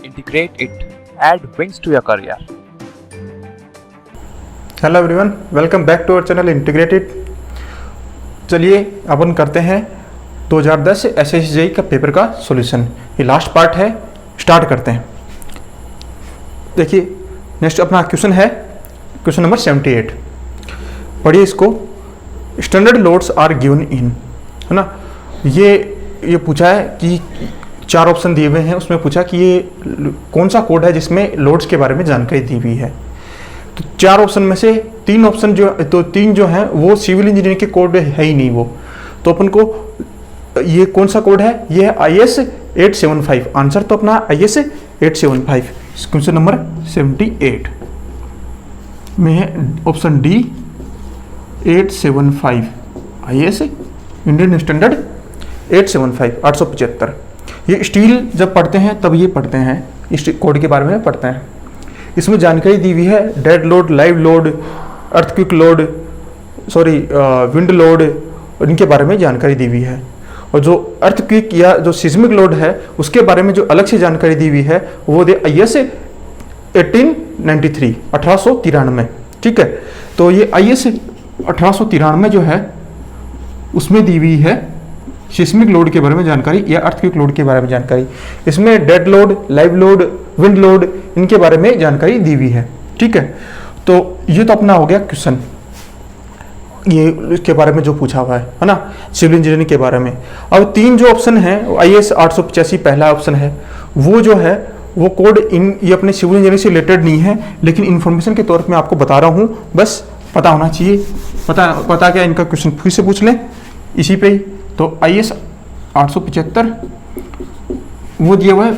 integrate it, add wings to your career. Hello everyone, welcome back to our channel integrated. चलिए अपन करते हैं 2010 SSJE का paper का सॉल्यूशन। ये लास्ट पार्ट है, स्टार्ट करते हैं। देखिए नेक्स्ट अपना क्वेश्चन है, क्वेश्चन नंबर 78। पढ़िए इसको। Standard loads are given in, है ना। ये पूछा है कि 4 ऑप्शन दिए हुए हैं, उसमें पूछा कि ये कौन सा कोड है जिसमें लोड्स के बारे में जानकारी दी हुई है। तो 4 ऑप्शन में से 3 ऑप्शन तीन जो हैं वो सिविल इंजीनियरिंग के कोड है ही नहीं वो। तो अपन को ये कौन सा कोड है, ये है IS 875। आंसर तो अपना IS 875। क्वेश्चन नंबर 78 में है option D 875, IS Indian standard 875 875। ये स्टील जब पढ़ते हैं तब ये पढ़ते हैं, इस कोड के बारे में पढ़ते हैं। इसमें जानकारी दी हुई है dead load, live load, earthquake load, wind load, इनके बारे में जानकारी दी हुई है। और जो अर्थक्विक या जो सिस्मिक लोड है उसके बारे में जो अलग से जानकारी दी हुई है वो दे IS 1893 1893। ठीक है, तो ये IS 1893 जो है उसमें दी हुई है सिस्मिक लोड के बारे में जानकारी या अर्थक्विक लोड के बारे में जानकारी। इसमें dead load, live load, wind load, इनके बारे में जानकारी दी हुई है। ठीक है, तो ये तो अपना हो गया क्वेश्चन, ये इसके बारे में जो पूछा हुआ है ना, सिविल इंजीनियरिंग के बारे में। अब 3 जो ऑप्शन है IS 885 पहला ऑप्शन है, वो जो है वो कोड ये अपने सिविल इंजीनियरिंग से रिलेटेड नहीं है, लेकिन इन्फॉर्मेशन के तौर पर मैं आपको बता रहा हूँ, बस पता होना चाहिए। पता क्या, इनका क्वेश्चन फिर से पूछ लें इसी पे ही। तो IS 875 वो दिया हुआ है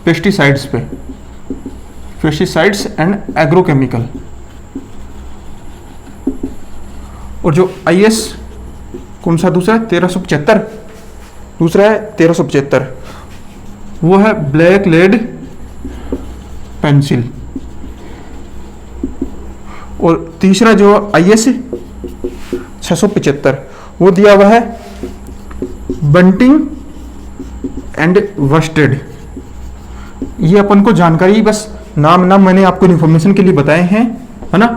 पेस्टिसाइड्स पे, पेस्टिसाइड्स एंड एग्रोकेमिकल। और जो IS कौन सा दूसरा है 1375, दूसरा है 1375, वो है ब्लैक लेड पेंसिल। और तीसरा जो IS 675 वो दिया हुआ है बंटिंग एंड वस्टेड। ये अपन को जानकारी बस नाम मैंने आपको इन्फॉर्मेशन के लिए बताए हैं, है ना।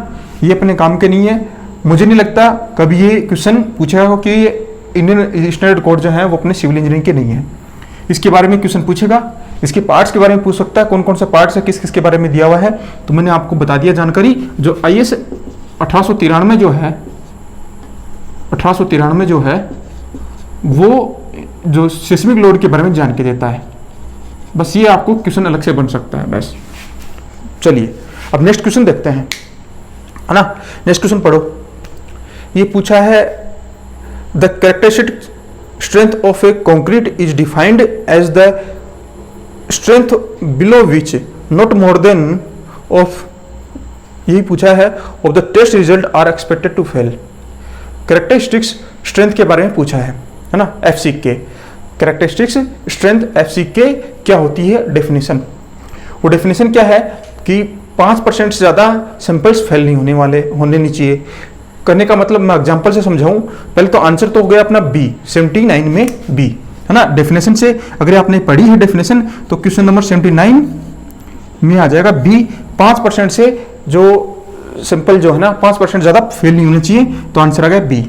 ये अपने काम के नहीं है। मुझे नहीं लगता कभी ये क्वेश्चन पूछा हो कि इंडियन स्टैंडर्ड कोड जो है वो अपने सिविल इंजीनियरिंग के नहीं है। इसके बारे में क्वेश्चन पूछेगा, इसके पार्ट्स के बारे में पूछ सकता है, कौन कौन सा पार्ट्स है, किस किस के बारे में दिया हुआ है। तो मैंने आपको बता दिया जानकारी। जो IS 1893 जो है 1893 जो है वो जो सिस्मिक लोड के बारे में जानकारी देता है। बस ये आपको क्वेश्चन अलग से बन सकता है बस। चलिए अब नेक्स्ट क्वेश्चन देखते हैं, है ना। नेक्स्ट क्वेश्चन पढ़ो। ये पूछा है the characteristic strength of a concrete is defined as the strength below which not more than of, यही पूछा है, of the test result are expected to fail. Characteristics strength के बारे में पूछा है ना, FCK। कैरेक्टरिस्टिक्स स्ट्रेंथ FCK क्या होती है, डेफिनेशन। वो डेफिनेशन क्या है कि 5% से ज़्यादा सैंपल्स फेल नहीं होने नहीं चाहिए। करने का मतलब मैं एग्जांपल से समझाऊं। पहले तो आंसर तो हो गया अपना B 79 में B, है ना। डेफिनेशन से अगर आपने पढ़ी है डेफिनेशन तो क्वेश्चन नंबर 79 में आ जाएगा B। 5% से जो सैंपल जो है ना 5% ज़्यादा फेल नहीं होने चाहिए, तो आंसर आ गया B।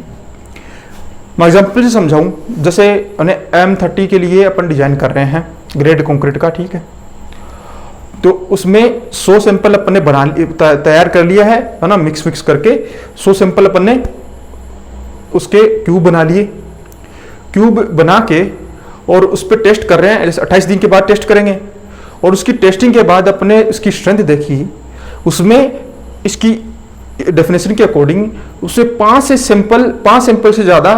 मैं एग्जाम्पल से समझाऊं, जैसे M30 के लिए अपन डिजाइन कर रहे हैं ग्रेड कंक्रीट का, ठीक है। तो उसमें 100 सैंपल अपन ने तैयार कर लिया है ना, मिक्स करके 100 सैंपल अपन ने उसके क्यूब बना लिए। क्यूब बना के और उस पर टेस्ट कर रहे हैं, जैसे 28 दिन के बाद टेस्ट करेंगे। और उसकी टेस्टिंग के बाद अपने उसकी स्ट्रेंथ देखी, उसमें इसकी डेफिनेशन के अकॉर्डिंग उससे 5 सैंपल से ज़्यादा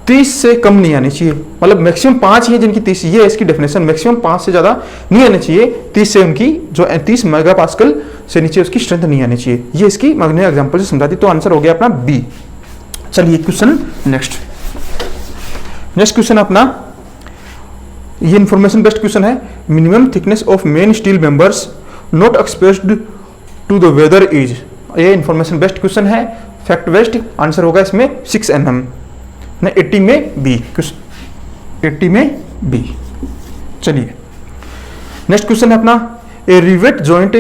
30 से कम नहीं आने चाहिए। मतलब मैक्सिमम 5 ही है जिनकी 30, ये है इसकी डेफिनेशन। मैक्सिमम 5 से ज़्यादा नहीं आने चाहिए, 30 से उनकी जो 30 मेगापास्कल से नीचे उसकी स्ट्रेंथ नहीं आनी चाहिए। ये इसकी मैंने एग्जांपल से समझा दी, तो आंसर हो गया अपना B। चलिए क्वेश्चन नेक्स्ट क्वेश्चन अपना, ये इंफॉर्मेशन बेस्ड क्वेश्चन है। Minimum thickness of main steel members not exposed to the weather is. ये इंफॉर्मेशन बेस्ड क्वेश्चन है, फैक्ट बेस्ड। आंसर होगा इसमें 6 mm, 80 में B, 80 में B। चलिए नेक्स्ट क्वेश्चन है अपना, a rivet joint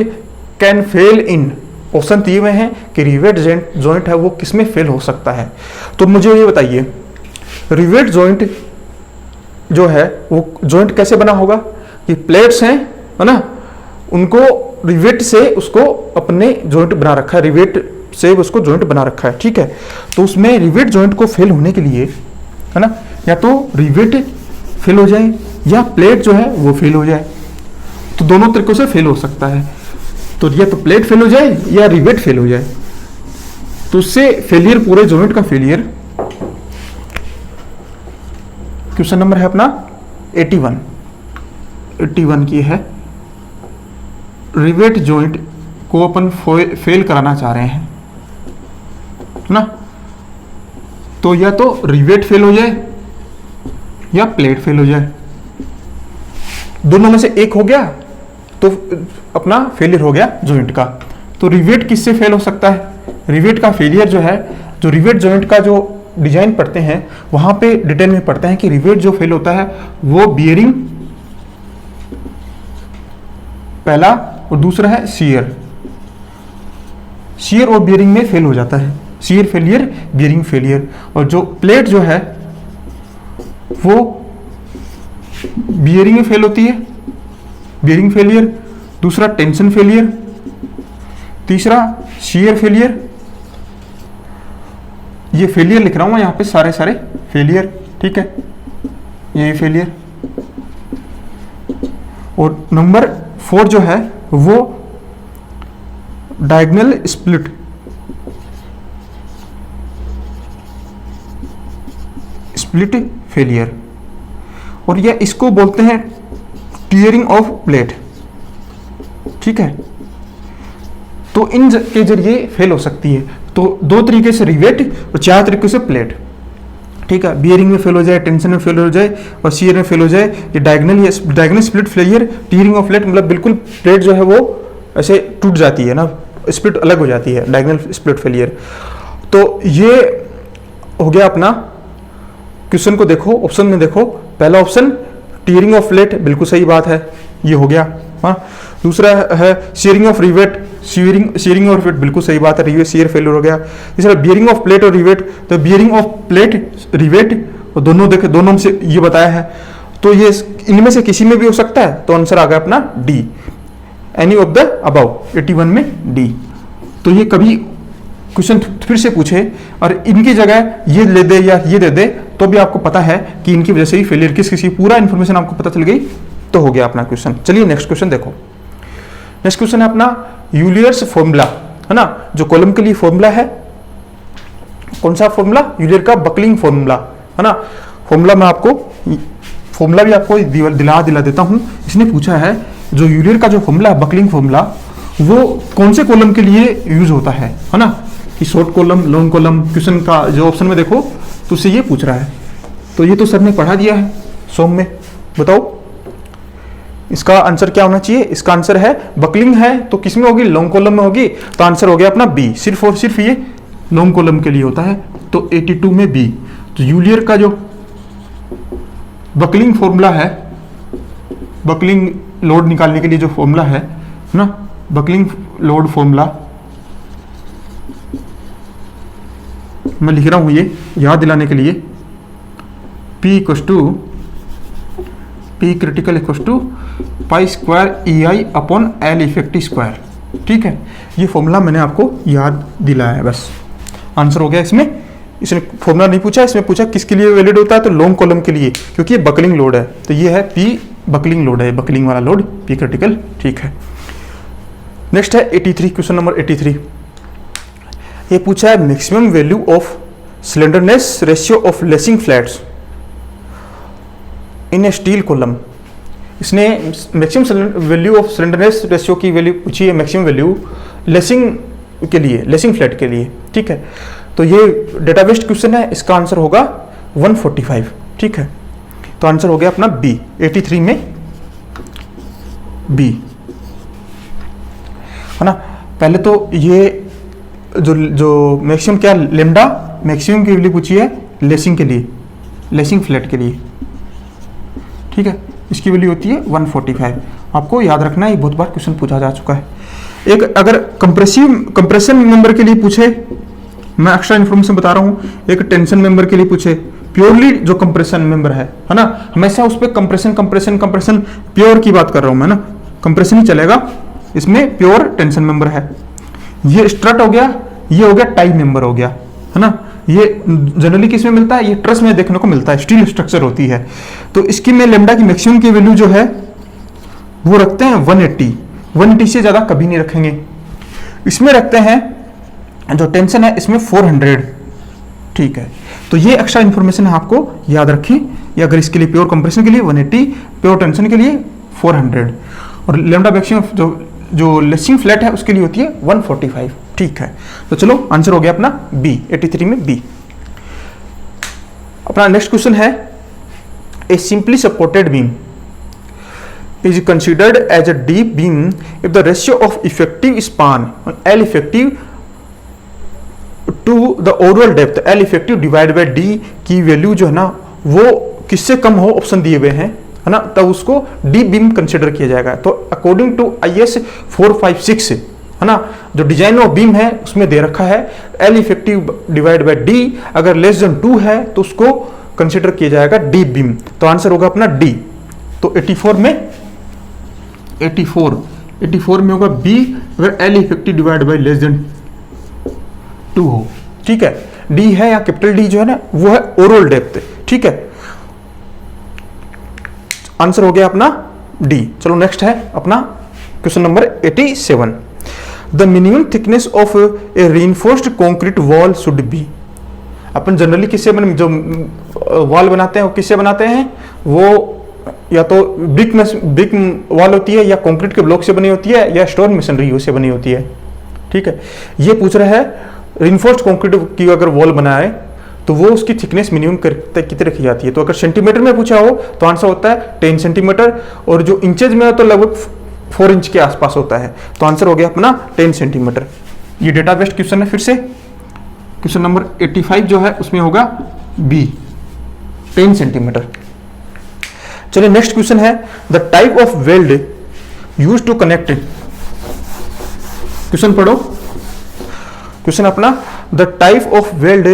can fail in, option दिए हुए हैं कि रिवेट जॉइंट है वो किस में फेल हो सकता है। तो मुझे ये बताइए रिवेट जॉइंट जो है वो जॉइंट कैसे बना होगा कि प्लेट्स हैं, है ना, उनको रिवेट से उसको अपने जॉइंट बना रखा है, रिवेट से उसको जॉइंट बना रखा है, ठीक है। तो उसमें रिवेट जॉइंट को फेल होने के लिए, है ना, या तो रिवेट फेल हो जाए या प्लेट जो है वो फेल हो जाए। तो दोनों तरीकों से फेल हो सकता है। तो या तो प्लेट फेल हो जाए या रिवेट फेल हो जाए। तो उससे फेलियर, पूरे जॉइंट का फेलियर। क्वेश्चन नंबर है अपना 81 की है। रिवेट जॉइंट को अपन फेल कराना चाह रहे हैं, है ना। तो या तो रिवेट फेल हो जाए या प्लेट फेल हो जाए, दोनों में से एक हो गया तो अपना फेलियर हो गया जॉइंट का। तो रिवेट किससे फेल हो सकता है? रिवेट का फेलियर जो है, जो रिवेट जॉइंट का जो डिजाइन पढ़ते हैं वहां पे डिटेल में पढ़ते हैं कि रिवेट जो फेल होता है वो बियरिंग पहला, और दूसरा है शियर। शियर और बियरिंग में फेल हो जाता है, शियर फेलियर, बियरिंग फेलियर। और जो प्लेट जो है वो बियरिंग में फेल होती है, बियरिंग फेलियर, दूसरा टेंशन फेलियर, तीसरा शियर फेलियर। ये फेलियर लिख रहा हूं मैं यहां पे, सारे फेलियर, ठीक है, ये फेलियर। और नंबर 4 जो है वो डायगोनल स्प्लिट फेलियर, और यह इसको बोलते हैं टीयरिंग ऑफ प्लेट, ठीक है। तो इन के जरिए फेल हो सकती है। तो 2 तरीके से रिवेट और 4 तरीके से प्लेट, ठीक है। बियरिंग में फेल हो जाए, टेंशन में फेल हो जाए और शियर में फेल हो जाए। ये diagonal split failure, tearing of plate, मतलब बिल्कुल प्लेट जो है वो ऐसे टूट जाती है ना, स्प्लिट अलग हो जाती है, डायगोनल स्प्लिट फेलियर। तो ये हो गया अपना। क्वेश्चन को देखो, ऑप्शन में देखो, पहला ऑप्शन टीयरिंग ऑफ प्लेट, बिल्कुल सही बात है, ये हो गया, हाँ। दूसरा है sharing of rivet, sharing of rivet, बिल्कुल सही बात है, रिवेट शेयर फेलियर हो गया। तीसरा बियरिंग ऑफ प्लेट और रिवेट, तो बियरिंग ऑफ प्लेट, रिवेट, और दोनों देखे, दोनों से ये बताया है। तो ये इनमें से किसी में भी हो सकता है। तो आंसर आ गया अपना D, any of the above, 81 में डी। तो ये कभी क्वेश्चन फिर से पूछे और इनकी जगह ये ले दे या ये दे दे तो भी आपको पता है कि इनकी वजह से ही फेलियर किसी पूरा इंफॉर्मेशन आपको पता चल गई, तो हो गया अपना क्वेश्चन। चलिए नेक्स्ट क्वेश्चन देखो। नेक्स्ट क्वेश्चन है अपना यूलियर्स फॉर्मूला, है ना, जो कॉलम के लिए फॉर्मूला है। कौन सा फॉर्मूला? यूलियर का बकलिंग फॉर्मूला, है ना। फॉर्मूला मैं आपको, फॉर्मूला भी आपको दिला देता हूं। इसने पूछा है जो यूलियर का जो फॉर्मूला है, बकलिंग फॉर्मूला, वो कौन से कॉलम के लिए यूज होता है ना, कि short column, long column. Question का जो ऑप्शन में देखो तो उससे ये पूछ रहा है। तो ये तो सर ने पढ़ा दिया है सोम में, बताओ इसका आंसर क्या होना चाहिए। इसका आंसर है बकलिंग है तो किस में होगी? लॉन्ग कॉलम में होगी। तो आंसर हो गया अपना बी, सिर्फ और सिर्फ ये लॉन्ग कॉलम के लिए होता है। तो 82 में बी। तो यूलियर का जो बकलिंग फॉर्मूला है, बकलिंग लोड निकालने के लिए जो फॉर्मूला है ना, बकलिंग लोड फॉर्मूला मैं लिख रहा हूं ये याद दिलाने के लिए। P critical pi square EI upon L effective square, ठीक है। ये फॉर्मूला मैंने आपको याद दिलाया है, बस आंसर हो गया। इसने फॉर्मूला नहीं पूछा, इसमें पूछा किसके लिए वैलिड होता है, तो लॉन्ग कॉलम के लिए, क्योंकि ये बकलिंग लोड है। तो ये है P बकलिंग लोड है, बकलिंग वाला लोड P क्रिटिकल, ठीक है। नेक्स्ट है 83, क्वेश्चन नंबर 83। ये पूछा है maximum value of slenderness ratio of lacing flats in a steel column. इसने maximum value of slenderness ratio की वैल्यू पूछी है, मैक्सिमम वैल्यू लेसिंग के लिए, लेसिंग फ्लैट के लिए, ठीक है। तो ये डेटा बेस्ड क्वेश्चन है, इसका आंसर होगा 145, ठीक है। तो आंसर हो गया अपना बी, 83 में बी, है ना। पहले तो ये जो मैक्सिमम क्या, लेमडा मैक्सिमम की वैल्यू पूछी है लेसिंग के लिए, लेसिंग फ्लैट के लिए, ठीक है। इसकी वैल्यू होती है 145। आपको याद रखना है, ये बहुत बार क्वेश्चन पूछा जा चुका है। एक अगर कंप्रेशन मेंबर के लिए पूछे, मैं एक्स्ट्रा इन्फॉर्मेशन बता रहा हूँ, एक टेंशन मेंबर के लिए पूछे, प्योरली जो कंप्रेशन मेंबर है ना, हमेशा उस पर कंप्रेशन प्योर की बात कर रहा हूँ मैं ना, कंप्रेशन ही चलेगा, इसमें प्योर टेंशन मेंबर है। ये स्ट्रट हो गया, ये हो गया टाई मेंबर हो गया, है ना। ये जनरली किस में मिलता है, ये ट्रस में देखने को मिलता है, स्टील स्ट्रक्चर होती है। तो इसकी में लेमडा की मैक्सिमम की वैल्यू जो है वो रखते हैं 180 से ज्यादा कभी नहीं रखेंगे। इसमें रखते हैं जो टेंशन है इसमें 400, ठीक है। तो ये एक्स्ट्रा इंफॉर्मेशन है, आपको याद रखें। या अगर इसके लिए प्योर कंप्रेशन के लिए 180, प्योर टेंशन के लिए 400, और लेमडा मैक्सिमम जो लेसिंग फ्लैट है उसके लिए होती है 145, ठीक है। तो चलो आंसर हो गया अपना बी, 83 में बी। अपना नेक्स्ट क्वेश्चन है, ए simply supported beam is considered as a deep beam if the ratio of effective span L effective to the overall depth L effective divided by D की value जो है ना वो किससे कम हो, ऑप्शन दिए हुए हैं, है ना, तब उसको डीप बीम कंसिडर किया जाएगा। तो अकॉर्डिंग टू IS 456, है ना, जो डिजाइन ऑफ बीम है उसमें दे रखा है L effective divide by D, अगर लेस देन 2 है तो उसको कंसिडर किया जाएगा डीप बीम। तो आंसर होगा अपना डी। तो 84 में होगा बी, अगर L effective divide by less than 2 हो, ठीक है। डी है या कैपिटल डी जो है ना वो है ओवरऑल डेप्थ, ठीक है। आंसर हो गया अपना डी। चलो नेक्स्ट है अपना question number 87, the minimum thickness of A reinforced concrete wall should be. Upon generally किससे जो वॉल बनाते हैं वो किससे बनाते हैं, वो या तो ब्रिक वॉल होती है, या कंक्रीट के ब्लॉक से बनी होती है, या स्टोन मशीनरी से बनी होती है, ठीक है। ये पूछ रहा है रीइंफोर्स्ड कंक्रीट की अगर वॉल बनाए तो वो उसकी थिकनेस मिनिमम कितनी रखी जाती है। तो अगर सेंटीमीटर में पूछा हो तो आंसर होता है 10 सेंटीमीटर, और जो इंचेज में हो तो लगभग 4 इंच के आसपास होता है। तो आंसर हो गया अपना 10 सेंटीमीटर। ये डेटा बेस्ड क्वेश्चन है, फिर से क्वेश्चन नंबर 85 जो है उसमें होगा बी, 10 सेंटीमीटर। चलिए नेक्स्ट क्वेश्चन है, the type of weld use to connect. Question पढ़ो, क्वेश्चन अपना, the type of weld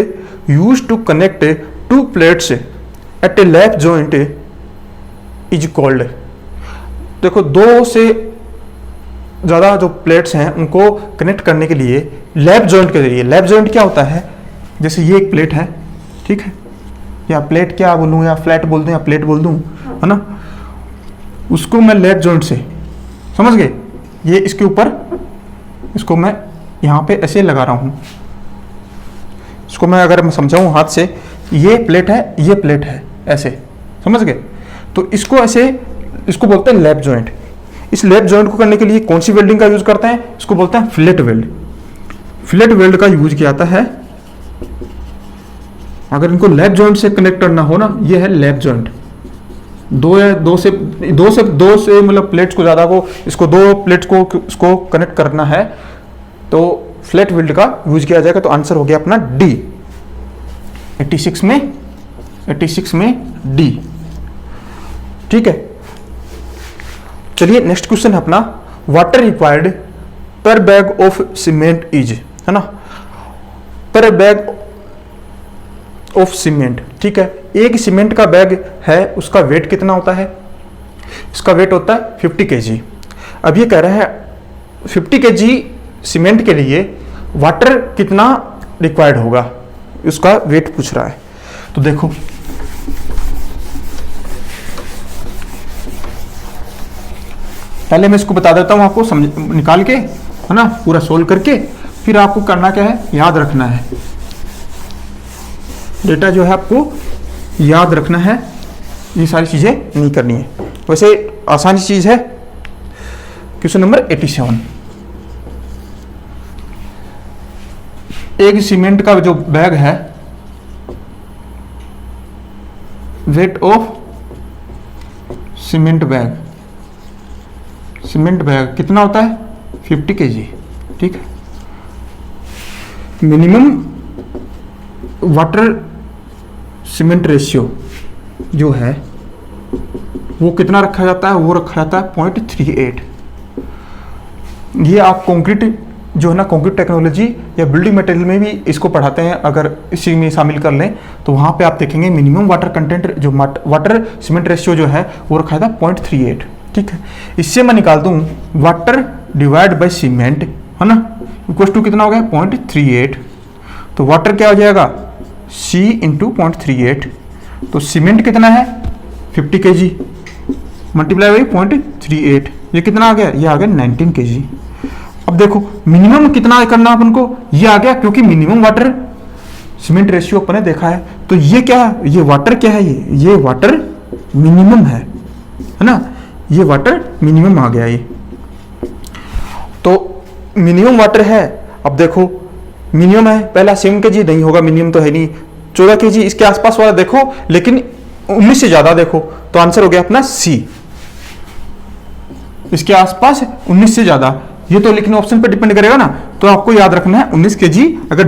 use to connect 2 plates at a lap joint is called. देखो 2 से ज्यादा जो प्लेट्स हैं उनको कनेक्ट करने के लिए लैप जॉइंट के जरिए, लैप जॉइंट क्या होता है, जैसे ये एक प्लेट है, ठीक है, या प्लेट क्या बोलूं, या फ्लैट बोल दूं या प्लेट बोल दूं, है ना, उसको मैं लैप जॉइंट से, समझ गए, ये इसके ऊपर इसको मैं यहां पे ऐसे लगा रहा हूं, इसको मैं अगर मैं समझाऊं हाथ से, ये प्लेट है, ये प्लेट है, ऐसे समझ गए। तो इसको ऐसे, इसको बोलते हैं लैप जॉइंट। इस लैप जॉइंट को करने के लिए कौन सी वेल्डिंग का यूज करते हैं, इसको बोलते हैं फिलेट वेल्ड। फिलेट वेल्ड का यूज किया जाता है अगर इनको लैप जॉइंट से कनेक्ट करना हो ना, ये है लैप जॉइंट। दो से मतलब प्लेट्स को ज्यादा को, इसको 2 प्लेट्स को इसको कनेक्ट करना है तो फ्लैट वेल्ड का यूज किया जाएगा। तो आंसर हो गया अपना डी, 86 में डी, ठीक है। चलिए नेक्स्ट क्वेश्चन है अपना, वाटर रिक्वायर्ड पर बैग ऑफ सीमेंट इज, है ना, पर बैग ऑफ सीमेंट, ठीक है। एक सीमेंट का बैग है, उसका वेट कितना होता है, इसका वेट होता है 50 kg। अब ये कह रहा है 50 kg सीमेंट के लिए वाटर कितना रिक्वायर्ड होगा, उसका वेट पूछ रहा है। तो देखो पहले मैं इसको बता देता हूं आपको, समझ निकाल के, है ना, पूरा सोल्व करके, फिर आपको करना क्या है, याद रखना है। डेटा जो है आपको याद रखना है, ये सारी चीजें नहीं करनी है। वैसे आसानी चीज है। क्वेश्चन नंबर 87, एक सीमेंट का जो बैग है, weight of cement bag, cement bag कितना होता है 50 kg, ठीक है। मिनिमम वाटर सीमेंट रेशियो जो है वो कितना रखा जाता है, वो रखा जाता है 0.38। ये आप कंक्रीट जो है ना, कंक्रीट टेक्नोलॉजी या बिल्डिंग मटेरियल में भी इसको पढ़ाते हैं, अगर इसी में शामिल कर लें तो वहाँ पे आप देखेंगे मिनिमम वाटर कंटेंट जो वाटर सीमेंट रेशियो जो है वो रखा था 0.38। ठीक है, इससे मैं निकाल दूँ वाटर डिवाइड बाई सीमेंट, है ना, इक्वल टू कितना हो गया 0.38। तो वाटर क्या हो जाएगा C इंटू 0.38, तो सीमेंट कितना है 50 kg मल्टीप्लाई बाई 0.38, ये कितना आ गया, ये आ गया 19 kg। अब देखो मिनिमम कितना करना अपन को, ये आ गया, क्योंकि मिनिमम वाटर सीमेंट रेशियो अपन ने देखा है, तो ये क्या है, ये वाटर क्या है, ये वाटर मिनिमम है ना, ये वाटर मिनिमम आ गया ये। तो मिनिमम वाटर है, अब देखो मिनिमम है, पहला 7 kg नहीं होगा, मिनिमम तो है नहीं, 14 kg इसके आसपास वाला देखो, लेकिन 19 से ज्यादा देखो, तो आंसर हो गया अपना C, इसके आसपास 19 से ज्यादा। ये तो लेकिन ऑप्शन पे डिपेंड करेगा ना, तो आपको याद रखना है 19 kg, अगर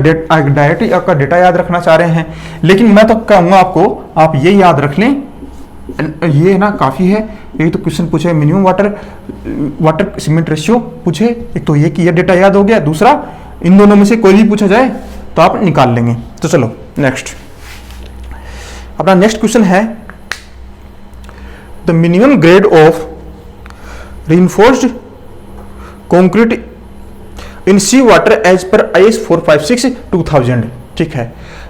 डायरेक्ट आपका डेटा याद रखना चाह रहे हैं। लेकिन मैं तो कहूंगा आपको आप ये याद रख लें, ये ना काफी है, यही तो क्वेश्चन पूछे मिनिमम वाटर सीमेंट रेशियो पूछे, एक तो ये डेटा याद हो गया, दूसरा इन दोनों में से कोई भी पूछा जाए तो आप निकाल लेंगे। तो चलो नेक्स्ट, अपना नेक्स्ट क्वेश्चन है the minimum grade of reinforced concrete in sea water as per IS 456/2000। ठीक है,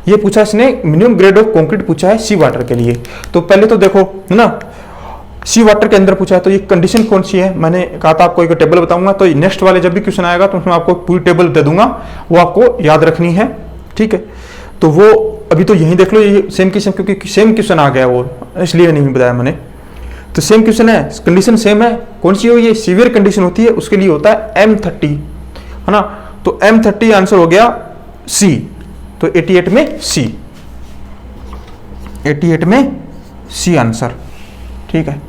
ये पूछा इसने मिनिमम ग्रेड ऑफ कंक्रीट पूछा है सी वाटर के लिए। तो पहले तो देखो है ना, सी वाटर के अंदर पूछा है, तो ये कंडीशन कौन सी है, मैंने कहा था आपको एक टेबल बताऊंगा, तो नेक्स्ट वाले जब भी क्वेश्चन आएगा तो उसमें आपको पूरी टेबल दे दूंगा, वो आपको याद रखनी है। ठीक है, तो वो अभी तो यही देख लो, ये सेम क्वेश्चन, क्योंकि सेम क्वेश्चन आ गया वो, इसलिए नहीं बताया मैंने। तो सेम क्वेश्चन है, कंडीशन सेम है, कौन सी हो, ये सीवियर कंडीशन होती है, उसके लिए होता है M30, है ना, तो M30 आंसर हो गया C, तो 88 में C, 88 में C आंसर। ठीक है,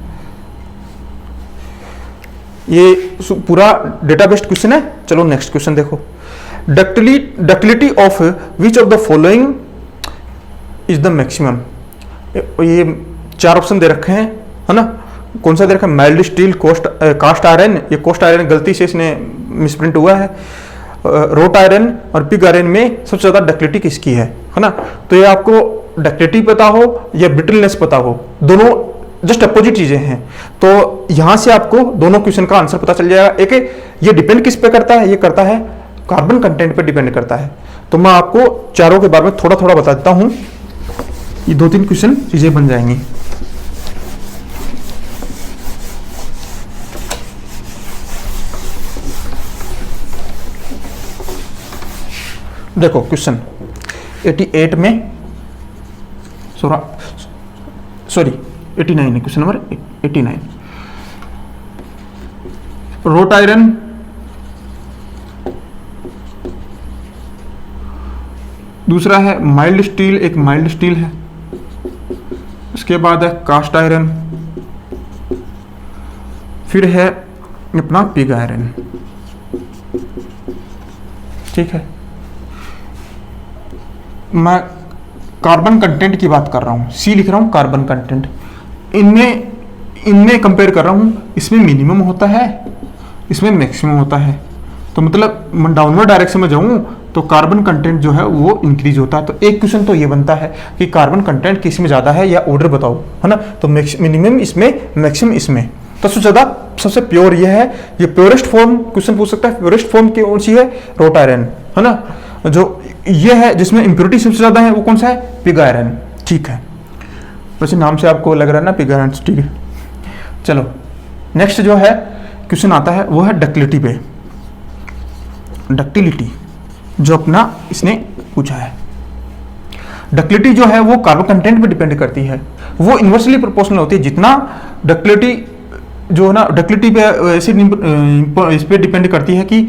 ये पूरा डेटा बेस्ड क्वेश्चन है। चलो नेक्स्ट क्वेश्चन देखो, ductility of which of the following is the maximum. ये 4 ऑप्शन दे रखे हैं, है ना, कौन सा दे रखा है, माइल्ड स्टील, कास्ट आयरन, ये कास्ट आयरन गलती से इसने मिसप्रिंट हुआ है, रोट आयरन और पिग आयरन में सबसे ज्यादा डक्टिलिटी किसकी है ना। तो ये आपको डक्टिलिटी पता हो या ब्रिटलनेस पता हो, दोनों जस्ट अपोजिट चीजें हैं, तो यहां से आपको दोनों क्वेश्चन का आंसर पता चल जाएगा। एक ये डिपेंड किस पे करता है, ये करता है कार्बन कंटेंट पे डिपेंड करता है। तो मैं आपको चारों के बारे में थोड़ा थोड़ा बता देता हूं, ये 2-3 क्वेश्चन चीजें बन जाएंगी। देखो क्वेश्चन 88 में, सॉरी 89 है क्वेश्चन नंबर 89, रोट आयरन, दूसरा है माइल्ड स्टील, एक माइल्ड स्टील है, उसके बाद है कास्ट आयरन, फिर है अपना पिग आयरन। ठीक है, मैं कार्बन कंटेंट की बात कर रहा हूं, सी लिख रहा हूं कार्बन कंटेंट, इनमें कंपेयर कर रहा हूं, इसमें मिनिमम होता है, इसमें मैक्सिमम होता है, तो मतलब मैं डाउनवर्ड डायरेक्शन में जाऊं तो कार्बन कंटेंट जो है वो इंक्रीज होता है। तो एक क्वेश्चन तो ये बनता है कि कार्बन कंटेंट किस में ज्यादा है या ऑर्डर बताओ, है ना, तो मिनिमम इसमें, मैक्सिमम इसमें, तो सबसे ज्यादा सबसे प्योर ये है, ये प्योरेस्ट फॉर्म क्वेश्चन पूछ सकता है, प्योरेस्ट फॉर्म कौन सी है, रोट आयरन, है ना, जो ये है जिसमें इंप्योरिटी सबसे ज्यादा है वो कौन सा है, पिग आयरन। ठीक है, वैसे नाम से आपको लग रहा है ना पिग आयरन, ठीक है। चलो नेक्स्ट जो है क्वेश्चन आता है वो है डक्टिलिटी पे, डक्टिलिटी जो अपना इसने पूछा है। डक्टिलिटी जो है वो कार्बन कंटेंट पे डिपेंड करती है, वो इन्वर्सली प्रोपोर्शनल होती है, जितना डक्टिलिटी जो है ना, डक्टिलिटी पे ऐसे इस पे डिपेंड करती है कि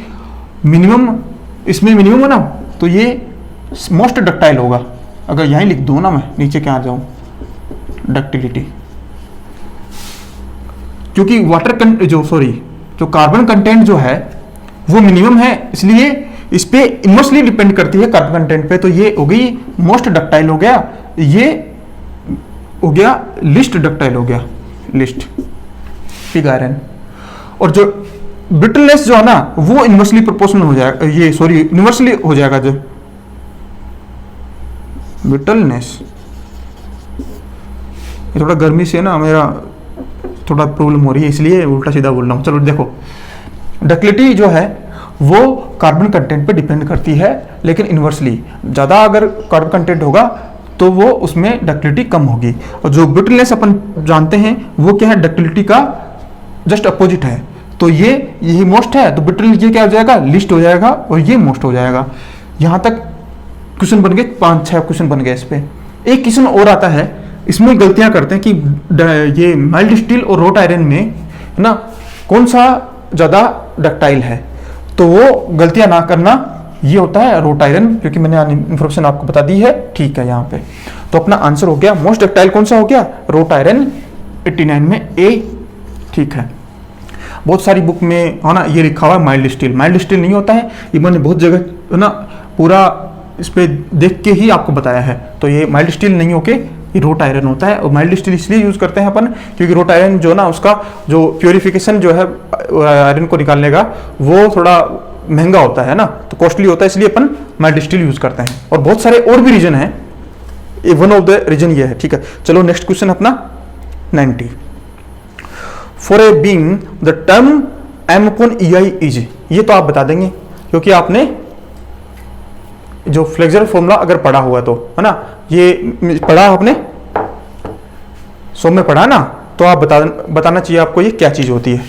मिनिमम, इसमें मिनिमम है ना, तो ये मोस्ट डक्टाइल होगा। अगर यहीं लिख दूं ना, मैं नीचे क्या आ जाऊं, डक्टिलिटी, क्योंकि जो कार्बन कंटेंट जो है वो मिनिमम है, इसलिए इस पे इन्वर्सली डिपेंड करती है कार्बन कंटेंट पे, तो ये हो गई मोस्ट डक्टाइल हो गया, ये हो गया लिस्ट डक्टाइल हो गया, लिस्ट पिग आयरन। और जो ब्रिटलनेस जो है ना वो इन्वर्सली प्रोपोर्शनल हो जाएगा, ये सॉरी यूनिवर्सली हो जाएगा। जो ब्रिटलनेस, ये थोड़ा गर्मी से ना मेरा थोड़ा प्रॉब्लम हो रही है इसलिए उल्टा सीधा बोल रहा हूँ। चलो देखो, डक्टिलिटी जो है वो कार्बन कंटेंट पे डिपेंड करती है, लेकिन इन्वर्सली ज़्यादा अगर कार्बन कंटेंट होगा तो वो उसमें डक्टिलिटी कम होगी। और जो ब्रिटलनेस अपन जानते हैं वो क्या है, डक्टिलिटी का जस्ट अपोजिट है। तो यही मोस्ट है, तो ब्रिटल ये क्या हो जाएगा, लिस्ट हो जाएगा, और ये मोस्ट हो जाएगा। यहाँ तक क्वेश्चन बन गए, 5-6 क्वेश्चन बन गए इस पे। एक क्वेश्चन और आता है, इसमें गलतियां करते हैं कि ये माइल्ड स्टील और रोट आयरन में है ना कौन सा ज़्यादा डक्टाइल है, तो वो गलतियां ना करना। ये होता है रोट आयरन, क्योंकि मैंने इंफॉर्मेशन आपको बता दी है, ठीक है। यहाँ पे तो अपना आंसर हो गया, मोस्ट डक्टाइल कौन सा हो गया, रोट आयरन 89 में ए, ठीक है। बहुत सारी बुक में है ना ये लिखा हुआ है माइल्ड स्टील, माइल्ड स्टील नहीं होता है, ये मैंने बहुत जगह है ना पूरा इस पे देख के ही आपको बताया है। तो ये माइल्ड स्टील नहीं होके ये रोट आयरन होता है। और माइल्ड स्टील इसलिए यूज करते हैं अपन क्योंकि रोट आयरन जो ना उसका जो प्योरिफिकेशन जो है आयरन को निकालने का वो थोड़ा महंगा होता है ना, तो कॉस्टली होता है, इसलिए अपन माइल्ड स्टील यूज करते हैं। और बहुत सारे और भी रीजन है, वन ऑफ द रीजन ये है, ठीक है। चलो नेक्स्ट क्वेश्चन अपना 90। For a beam the term m upon EI is, ये तो आप बता देंगे क्योंकि आपने जो फ्लेक्सर फॉर्मूला अगर पढ़ा हुआ तो है ना, ये पढ़ा आपने 100 में पढ़ा ना, तो आप बताना चाहिए आपको ये क्या चीज होती है।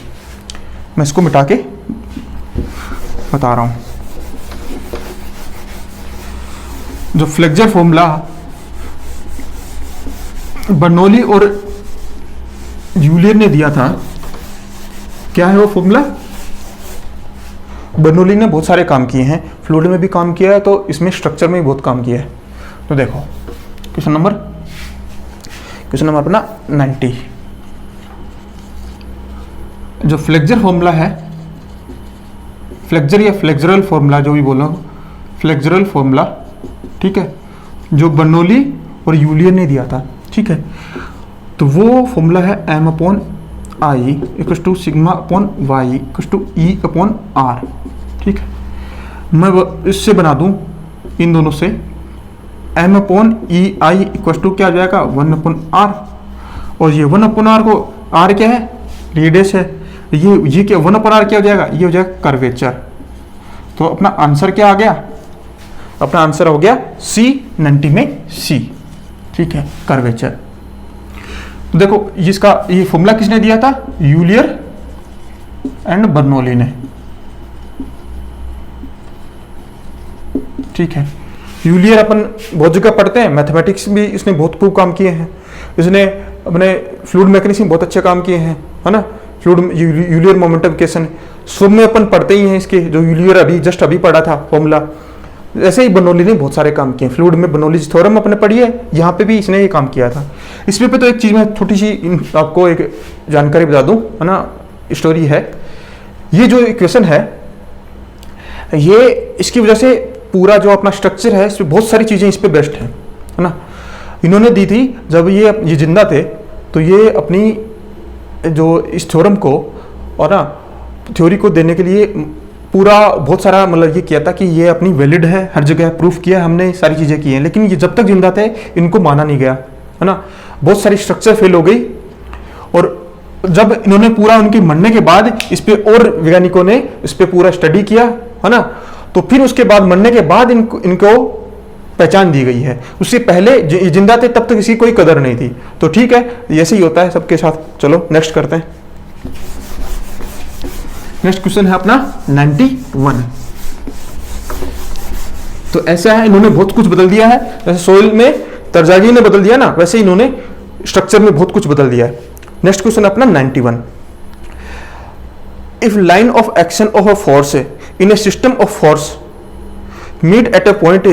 मैं इसको मिटा के बता रहा हूं। जो फ्लेक्सर फॉर्मूला बर्नौली और यूलियर ने दिया था, क्या है वो फॉर्मूला। बर्नौली ने बहुत सारे काम किए हैं, फ्लूइड में भी काम किया है, तो इसमें स्ट्रक्चर में भी बहुत काम किया है। तो देखो क्वेश्चन नंबर अपना 90। जो फ्लेक्सर फॉर्मूला है, फ्लेक्सर या फ्लेक्सरल फॉर्मूला जो भी बोलो, फ्लेक्सरल फॉर्मूला, ठीक है, जो बर्नौली और यूलियर ने दिया था, ठीक है। तो वो फॉर्मूला है m upon I equal to sigma upon Y equal to E upon R, ठीक है। मैं इससे बना दूं इन दोनों से, m upon E I equal to क्या आ जाएगा 1 अपॉन आर, और ये 1 अपॉन आर को r क्या है, रेडियस है, ये क्या 1 अपॉन आर क्या हो जाएगा, ये हो जाएगा कर्वेचर। तो अपना आंसर क्या आ गया, अपना आंसर हो गया C 90 में C, ठीक है, कर्वेचर। देखो इसका ये फॉर्मूला किसने दिया था, यूलियर एंड बर्नौली ने, ठीक है। यूलियर अपन बहुत जगह पढ़ते हैं, मैथमेटिक्स भी इसने बहुत खूब काम किए हैं, इसने अपने फ्लूइड मैकेनिक्स में बहुत अच्छे काम किए हैं, है ना। फ्लूइड यूलियर मोमेंटम इक्वेशन सब में अपन पढ़ते ही हैं इसके, जो यूलियर अभी जस्ट अभी पढ़ा था फॉर्मूला। ऐसे ही बर्नौली ने बहुत सारे काम किए, फ्लूइड में बर्नौलीज थ्योरम अपने पढ़ी है, यहाँ पे भी इसने ये काम किया था। इसमें पे तो एक चीज़ मैं छोटी सी आपको एक जानकारी बता दूं, है ना, स्टोरी है। ये जो इक्वेशन है, ये इसकी वजह से पूरा जो अपना स्ट्रक्चर है इसमें बहुत सारी चीज़ें इस पर बेस्ट है ना। इन्होंने दी थी जब ये जिंदा थे, तो ये अपनी जो इस थ्योरम को और ना थ्योरी को देने के लिए पूरा बहुत सारा मतलब ये किया था कि ये अपनी वैलिड है, हर जगह प्रूफ किया हमने, सारी चीज़ें की हैं। लेकिन ये जब तक जिंदा थे इनको माना नहीं गया, है ना। बहुत सारी स्ट्रक्चर फेल हो गई, और जब इन्होंने पूरा उनके मरने के बाद इस पे और वैज्ञानिकों ने इस पे पूरा स्टडी किया, है ना, तो फिर उसके बाद मरने के बाद इनको पहचान दी गई है। उससे पहले जिंदा थे तब तक इसकी कोई कदर नहीं थी। तो ठीक है, ऐसे ही होता है सबके साथ। चलो नेक्स्ट करते हैं। नेक्स्ट क्वेश्चन है अपना 91। तो ऐसा है, इन्होंने बहुत कुछ बदल दिया है, जैसे सोइल में तरजागी ने बदल दिया ना, वैसे ही इन्होंने स्ट्रक्चर में बहुत कुछ बदल दिया है। नेक्स्ट क्वेश्चन अपना 91। If line of action of a force in a system of force meet at a point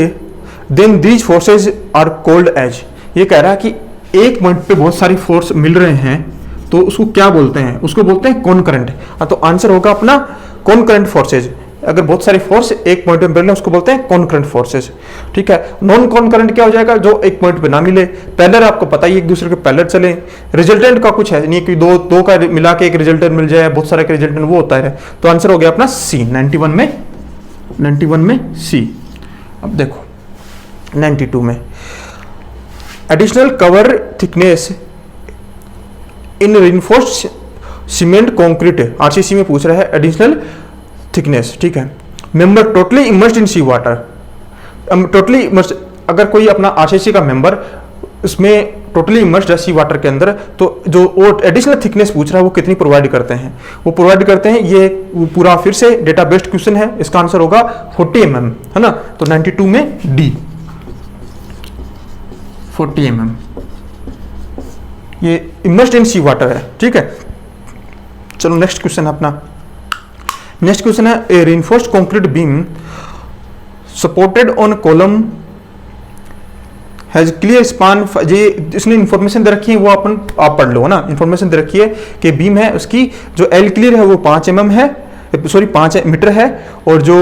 then these forces are called as. ये कह रहा है कि एक पॉइंट पे बहुत सारी फोर्स मिल रहे हैं, तो उसको क्या बोलते हैं, उसको बोलते हैं कॉनकरेंट। तो आंसर होगा अपना कॉनकरेंट फोर्सेज। अगर बहुत सारी फोर्स एक पॉइंट पे मिले उसको बोलते हैं कॉन्करेंट फोर्सेस, ठीक है। नॉन कॉन्करेंट क्या हो जाएगा, जो एक पॉइंट पे ना मिले। पैरेलल आपको पता ही एक दूसरे के पैरेलल चले। रिजल्टेंट का कुछ है नहीं कि दो का मिला के एक रिजल्टेंट मिल जाए, बहुत सारे के रिजल्टेंट वो होता है। तो आंसर हो गया अपना सी, 91 में सी। अब देखो 92 में additional cover thickness in reinforced cement concrete, RCC में पूछ रहा है एडिशनल थिकनेस, ठीक है। Member totally immersed in sea water, totally immersed, अगर कोई अपना आरसीसी का मेंबर उसमें टोटली इमर्स्ड है सी वाटर के अंदर, तो जो एडिशनल थिकनेस पूछ रहा है वो कितनी प्रोवाइड करते हैं, वो प्रोवाइड करते हैं। ये पूरा फिर से डेटा बेस्ड क्वेश्चन है, इसका आंसर होगा 40 mm, है ना। तो 92 में डी 40 mm, ये इमर्स्ड इन सी वाटर है, ठीक है। चलो नेक्स्ट क्वेश्चन है अपना। नेक्स्ट क्वेश्चन है a reinforced concrete beam supported on column has clear span, ये इसने इंफॉर्मेशन दे रखी है वो आप पढ़ लो, है ना। इंफॉर्मेशन दे रखी है कि बीम है उसकी जो एल क्लियर है वो 5 mm है, सॉरी 5 मीटर है, और जो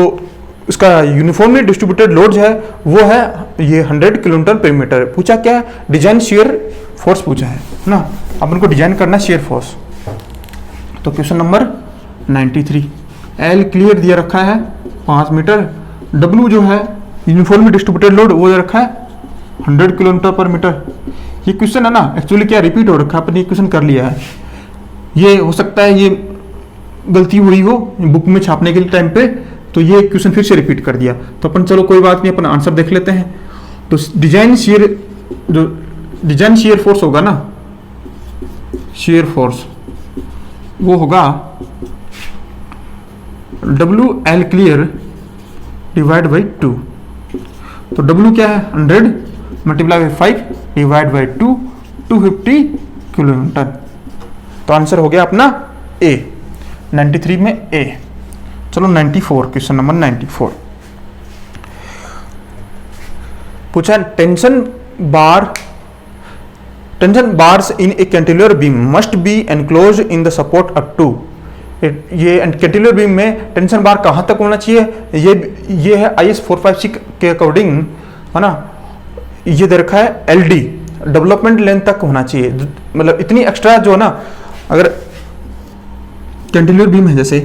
उसका यूनिफॉर्मली डिस्ट्रीब्यूटेड लोड है वो है ये 100 किलोमीटर पर मीटर। पूछा क्या, डिजाइन शियर फोर्स पूछा है ना, अपन को डिजाइन करना शियर फोर्स। तो क्वेश्चन नंबर 93, एल क्लियर दिया रखा है 5 मीटर, डब्ल्यू जो है यूनिफॉर्मली डिस्ट्रीब्यूटेड लोड वो दे रखा है 100 किलोमीटर पर मीटर। ये क्वेश्चन है ना एक्चुअली क्या रिपीट हो रखा है, अपन ये क्वेश्चन कर लिया है। ये हो सकता है ये गलती हुई हो बुक में छापने के टाइम पे, तो ये क्वेश्चन फिर से रिपीट कर दिया। तो अपन चलो कोई बात नहीं, अपन आंसर देख लेते हैं। तो डिजाइन शियर फोर्स होगा ना, शियर फोर्स वो होगा W L clear divide by 2। तो डब्ल्यू क्या है 100 multiply by 5 divide by 2, 250 kilometre. तो आंसर हो गया अपना ए, 93 में ए। चलो 94, क्वेश्चन नंबर 94 पूछा tension bars in a cantilever beam must be enclose in the support up to. ये कैंटिलीवर बीम में टेंशन बार कहाँ तक होना चाहिए, ये है IS 456 के अकॉर्डिंग, है ना। ये दे रखा है LD डेवलपमेंट लेंथ तक होना चाहिए, मतलब इतनी एक्स्ट्रा जो है ना। अगर कैंटिलीवर बीम है, जैसे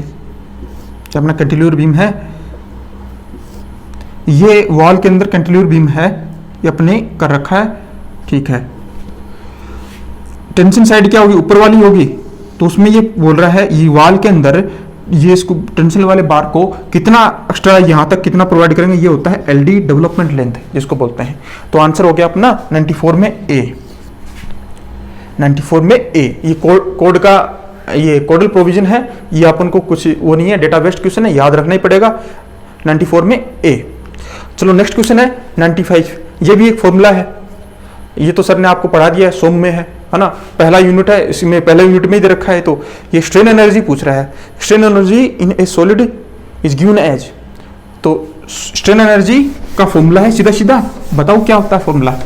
अपना कैंटिलीवर बीम है, ये वॉल के अंदर कैंटिलीवर बीम है, ये अपने कर रखा है, ठीक है। टेंशन साइड क्या होगी, ऊपर वाली होगी, तो उसमें ये बोल रहा है ये वॉल के अंदर ये इसको टेंशन वाले बार को कितना एक्स्ट्रा यहाँ तक कितना प्रोवाइड करेंगे, ये होता है LD डेवलपमेंट लेंथ जिसको बोलते हैं। तो आंसर हो गया अपना 94 में ए, 94 में ए। ये कोड का ये कोडल प्रोविजन है, ये अपन को कुछ वो नहीं है, डेटा बेस्ड क्वेश्चन है, याद रखना ही पड़ेगा। 94 में ए। चलो नेक्स्ट क्वेश्चन है 95, ये भी एक फॉर्मूला है, ये तो सर ने आपको पढ़ा दिया है, सोम में है ना। पहला यूनिट है, इसमें पहले यूनिट में ही दे रखा है। तो ये स्ट्रेन एनर्जी पूछ रहा है, strain energy in a solid is given as. तो स्ट्रेन एनर्जी का फॉर्मूला है, सीधा सीधा बताओ क्या होता है फॉर्मूला।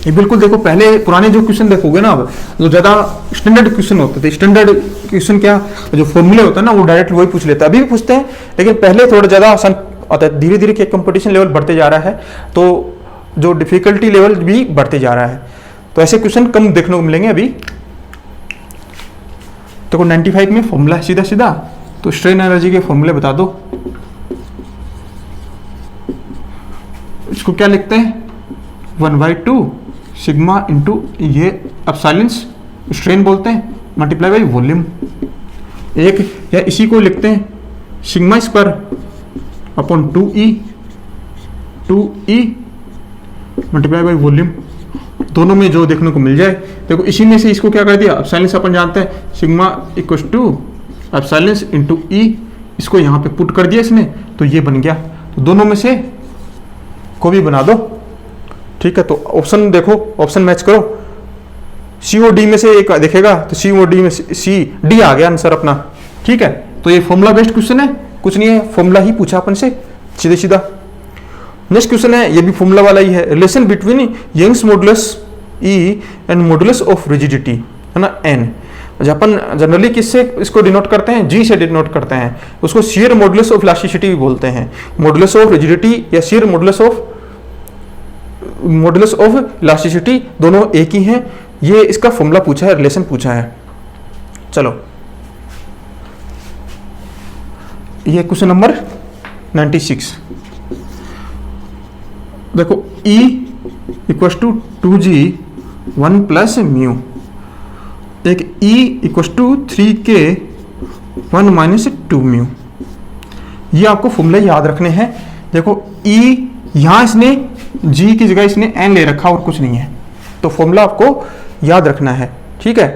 ये बिल्कुल देखो, पहले पुराने जो क्वेश्चन देखोगे ना, अब जो ज्यादा स्टैंडर्ड क्वेश्चन होते थे, स्टैंडर्ड क्वेश्चन क्या जो फॉर्मूले होता है ना वो डायरेक्ट वही पूछ लेता है, अभी भी पूछते हैं, लेकिन पहले थोड़ा ज्यादा आसान आता है। धीरे धीरे कंपटीशन लेवल बढ़ते जा रहा है, तो जो डिफिकल्टी लेवल भी बढ़ते जा रहा है, तो ऐसे क्वेश्चन कम देखने को मिलेंगे अभी। तो 95 में फॉर्मूला है सीधा सीधा, तो स्ट्रेन एनर्जी के फॉर्मूले बता दो। इसको क्या लिखते हैं 1/2 सिग्मा इंटू ये एप्सिलॉन्स स्ट्रेन बोलते हैं, मल्टीप्लाई बाई वॉल्यूम एक, या इसी को लिखते हैं sigma square upon 2E multiply by volume, दोनों में जो देखने को मिल जाए। देखो इसी में से इसको क्या कर दिया, एप्सिलॉन्स अपन जानते हैं sigma equals to epsilons into E, इसको यहाँ पे पुट कर दिया इसने, तो ये बन गया। तो दोनों में से को भी बना दो, ठीक है। तो ऑप्शन देखो, ऑप्शन मैच करो, COD में से एक देखेगा तो COD में CD आ गया आंसर अपना, ठीक है। तो ये फॉर्मूला बेस्ड क्वेश्चन है, कुछ नहीं है, फॉर्मूला ही पूछा अपन से सीधे सीधा। नेक्स्ट क्वेश्चन है, ये भी फॉर्मूला वाला ही है, relation between Young's modulus E and modulus of rigidity, है ना N। जब अपन जनरली किससे इसको डिनोट करते हैं, जी से डिनोट करते हैं, उसको shear modulus ऑफ इलास्टिसिटी भी बोलते हैं। मॉडुलस ऑफ रिजिडिटी या shear modulus ऑफ इलास्टिसिटी दोनों एक ही हैं। ये इसका फॉर्मूला पूछा है, रिलेशन पूछा है। चलो ये क्वेश्चन नंबर 96 देखो, E equals to 2G 1 plus mu, एक E equals to 3K 1 minus 2 mu. ये आपको फॉर्मूले याद रखने हैं। देखो E यहां इसने G की जगह इसने N ले रखा और कुछ नहीं है, तो फॉर्मूला आपको याद रखना है, ठीक है।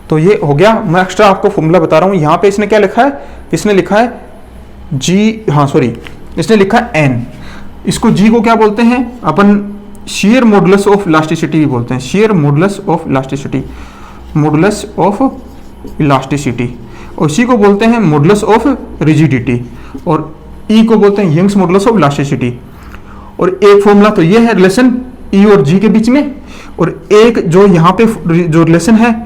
तो ये हो गया। मैं एक्स्ट्रा आपको फॉर्मूला बता रहा हूं। यहां पे इसने क्या लिखा है, इसने लिखा है G, हाँ सॉरी, इसने लिखा है N। इसको G को क्या बोलते हैं अपन, shear modulus ऑफ इलास्टिसिटी भी बोलते हैं, shear modulus of elasticity, modulus of elasticity. और C को बोलते हैं modulus ऑफ रिजिडिटी, और E को बोलते हैं यंग्स मॉडुलस ऑफ इलास्टिसिटी। और एक फॉर्मूला तो ये है रिलेशन E और G के बीच में, और एक जो यहाँ पे जो रिलेशन है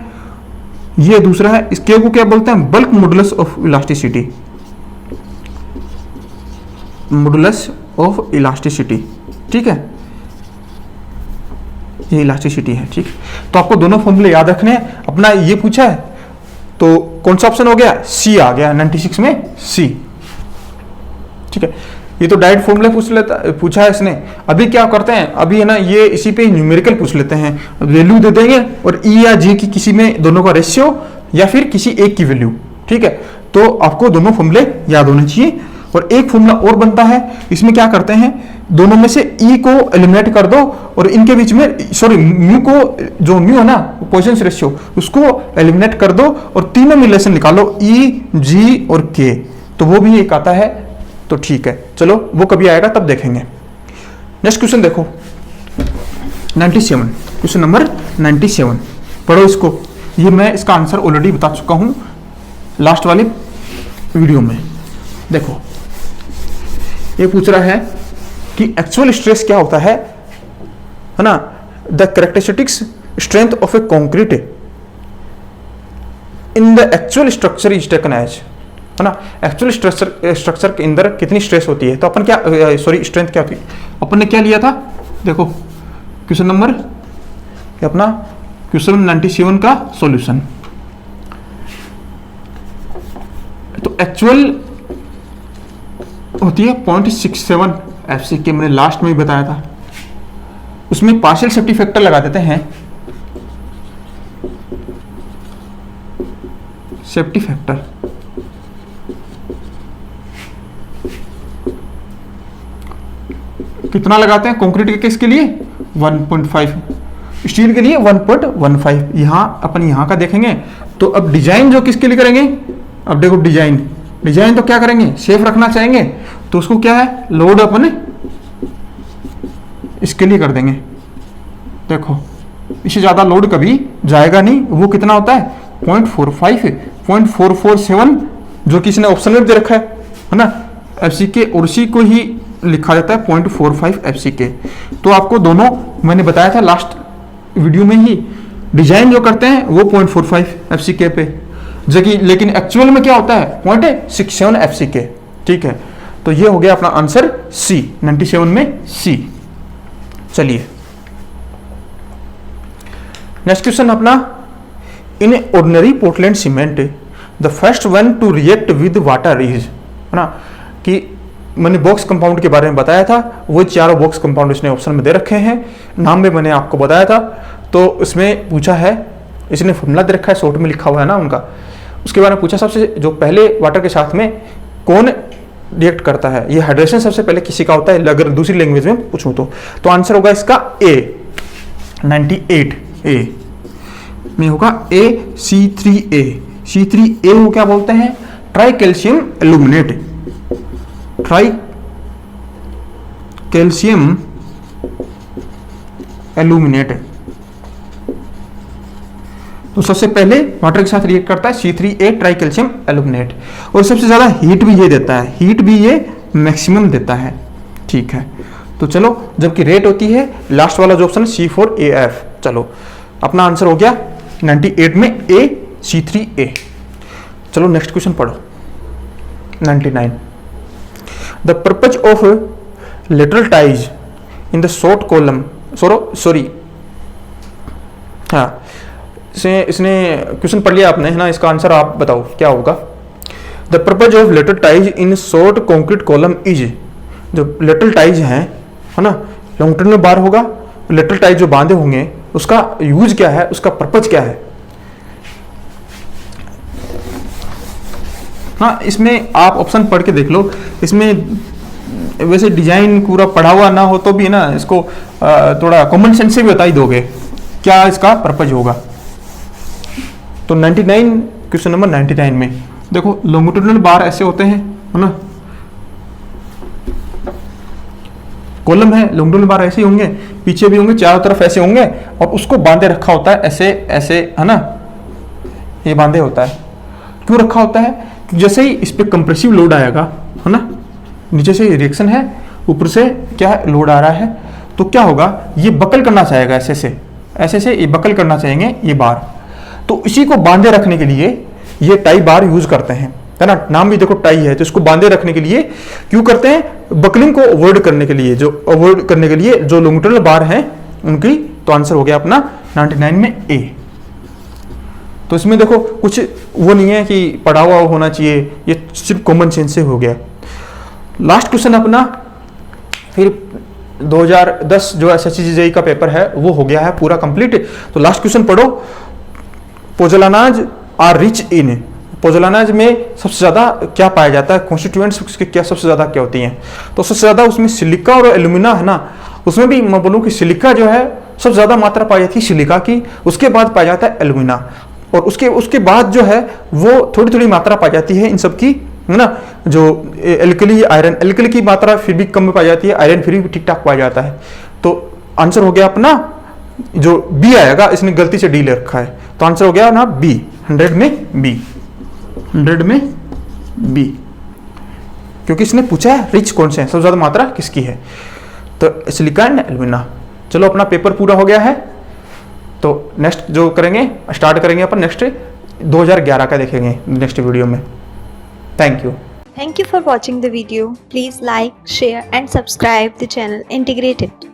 ये दूसरा है, इसके को क्या बोलते हैं, bulk modulus of elasticity, modulus of elasticity, ठीक है। ये इलास्टिसिटी है, ठीक। तो आपको दोनों फॉर्मूले याद रखने हैं। अपना ये पूछा है तो कौन सा ऑप्शन हो गया, सी आ गया 96 में, सी, ठीक है। ये तो डायरेक्ट फॉर्मूला पूछा है इसने। अभी क्या करते हैं, अभी है ना ये इसी पे न्यूमेरिकल पूछ लेते हैं, वैल्यू दे देंगे और ई या जी की किसी में दोनों का रेशियो या फिर किसी एक की वैल्यू, ठीक है। तो आपको दोनों फॉर्मूले याद होने चाहिए। और एक फॉर्मूला और बनता है, इसमें क्या करते हैं, दोनों में से ई को एलिमिनेट कर दो और इनके बीच में, सॉरी म्यू को, जो म्यू है ना पॉइजन रेशियो, उसको एलिमिनेट कर दो और तीनों में रिलेशन निकालो, ई, जी और के, तो वो भी एक आता है। तो ठीक है, चलो वो कभी आएगा तब देखेंगे। नेक्स्ट क्वेश्चन देखो 97, क्वेश्चन नंबर 97, पढ़ो इसको। ये मैं इसका आंसर ऑलरेडी बता चुका हूं लास्ट वाले वीडियो में। देखो ये पूछ रहा है कि एक्चुअल स्ट्रेस क्या होता है ना, the characteristics strength of a concrete in the actual structure is taken as, है ना। एक्चुअल स्ट्रक्चर के अंदर कितनी स्ट्रेस होती है, तो अपन क्या, सॉरी स्ट्रेंथ क्या होती है, अपन ने क्या लिया था, देखो क्वेश्चन नंबर अपना क्वेश्चन 97 का सॉल्यूशन। तो एक्चुअल होती है 0.67 एफसीके, मैंने लास्ट में ही बताया था। उसमें पार्शियल सेफ्टी फैक्टर लगा देते हैं, सेफ्टी फैक्टर कितना लगाते हैं कंक्रीट के केस के लिए 1.5, स्टील के लिए 1.15। यहां अपन यहां का देखेंगे। तो अब डिजाइन जो किसके लिए करेंगे, अब देखो डिजाइन तो क्या करेंगे, सेफ रखना चाहेंगे, तो उसको क्या है, लोड अपन इसके लिए कर देंगे। देखो इससे ज्यादा लोड कभी जाएगा नहीं। वो कितना होता है 0.45, 0.447 जो कि इसने ऑप्शन में दे रखा है ना, एफसीके, और उसी को ही लिखा जाता है 0.45 एफसीके। तो आपको दोनों मैंने बताया था लास्ट वीडियो में ही, डिजाइन जो करते हैं वो 0.45 एफसीके पे जबकि, लेकिन एक्चुअल में क्या होता है 0.67 एफसीके, ठीक है। तो ये हो गया अपना आंसर सी, 97 में सी। चलिए नेक्स्ट क्वेश्चन अपना, in ordinary Portland cement the first one two react with water is, है ना, कि मैंने बॉक्स कंपाउंड के बारे में बताया था, वो चारों बॉक्स कंपाउंड इसने ऑप्शन में दे रखे हैं, नाम में मैंने आपको बताया था। तो उसमें पूछा है, इसने फॉर्मूला दे रखा है, शॉर्ट में लिखा हुआ है ना उनका, उसके बारे में पूछा सबसे जो पहले वाटर के साथ में कौन रिएक्ट करता है। ये हाइड्रेशन सबसे पहले किसी का होता है, अगर दूसरी लैंग्वेज में पूछूं तो आंसर होगा इसका ए, 98 ए में होगा ए, C3A। C3A को क्या बोलते हैं, try calcium aluminate, try calcium aluminate. तो सबसे पहले वाटर के साथ रिएक्ट करता है C3A ट्राई कैल्शियम एल्यूमिनेट, और सबसे ज्यादा हीट भी ये देता है, हीट भी ये मैक्सिमम देता है, ठीक है। तो तो चलो, जबकि रेट होती है लास्ट वाला जो ऑप्शन C4AF। चलो अपना आंसर हो गया 98 में A, C3A। चलो नेक्स्ट क्वेश्चन पढ़ो। 99, the purpose of lateral ties in the short column, sorry हाँ, इसने क्वेश्चन पढ़ लिया आपने है ना, इसका आंसर आप बताओ क्या होगा। The purpose of lateral ties in short concrete column is, जो लेटरल टाइज है ना, लॉन्ग टर्म में बार होगा, लेटरल टाइज जो बांधे होंगे उसका यूज क्या है, उसका पर्पज क्या है। हाँ, इसमें आप ऑप्शन पढ़ के देख लो। इसमें वैसे डिजाइन पूरा पढ़ा हुआ ना हो तो भी ना, इसको थोड़ा कॉमन सेंस से भी बता ही दोगे क्या इसका पर्पज होगा। तो 99, क्वेश्चन नंबर 99 में देखो, लॉन्गिट्यूडिनल बार ऐसे होते हैं है ना, कॉलम है, लॉन्गिट्यूडिनल बार ऐसे ही होंगे, पीछे भी होंगे, चारों तरफ ऐसे होंगे, और उसको बांधे रखा होता है ऐसे ऐसे है ना, ये बांधे होता है। क्यों रखा होता है? जैसे ही इस पे कंप्रेसिव लोड आएगा है ना, नीचे से रिएक्शन है, ऊपर से क्या है, लोड आ रहा है, तो क्या होगा, ये बकल करना चाहेगा ऐसे से ये बकल करना चाहेंगे ये बार। तो इसी को बांधे रखने के लिए ये टाई बार यूज करते हैं है ना, नाम भी देखो टाई है, तो इसको बांधे रखने के लिए क्यों करते हैं, बकलिंग को अवॉइड करने के लिए, जो लॉन्गिट्यूडिनल बार हैं उनकी। तो आंसर हो गया अपना 99 में A। तो इसमें देखो कुछ वो नहीं है कि पढ़ा हुआ होना चाहिए, ये सिर्फ कॉमन सेंस से हो गया। लास्ट क्वेश्चन अपना, फिर 2010 जो SSC का पेपर है वो हो गया है पूरा कंप्लीट। तो लास्ट क्वेश्चन पढ़ो। पोजोलानाज आर रिच इन, पोजोलानाज में सबसे ज्यादा क्या पाया जाता है, कॉन्स्टिट्यूएंट्स उसके क्या सबसे ज्यादा क्या होती हैं। तो सबसे ज्यादा उसमें सिलिका और एल्यूमिना है ना, उसमें भी मैं बोलूँ कि सिलिका जो है सबसे ज्यादा मात्रा पाई जाती है सिलिका की, उसके बाद पाया जाता है एल्यूमिना, और उसके बाद जो है वो थोड़ी थोड़ी मात्रा पाई जाती है इन सब की है ना। जो एल्कली आयरन, एल्कली की मात्रा फिर भी कम में पाई जाती है, आयरन फिर भी ठीक ठाक पाया जाता है। तो आंसर हो गया अपना जो बी आएगा, इसने गलती से डी ले रखा है, तो आंसर हो गया ना बी, 100 में बी, 100 में बी, क्योंकि इसने पूछा है रिच कौन से हैं, सबसे ज्यादा मात्रा किसकी है, तो सिलिका एंड एल्यूमिना। चलो अपना पेपर पूरा हो गया है। तो नेक्स्ट जो करेंगे, स्टार्ट करेंगे अपन नेक्स्ट 2011 का देखेंगे नेक्स्ट वीडियो में। Thank you. Thank you for watching the video. Please like, share and subscribe the channel Integrated.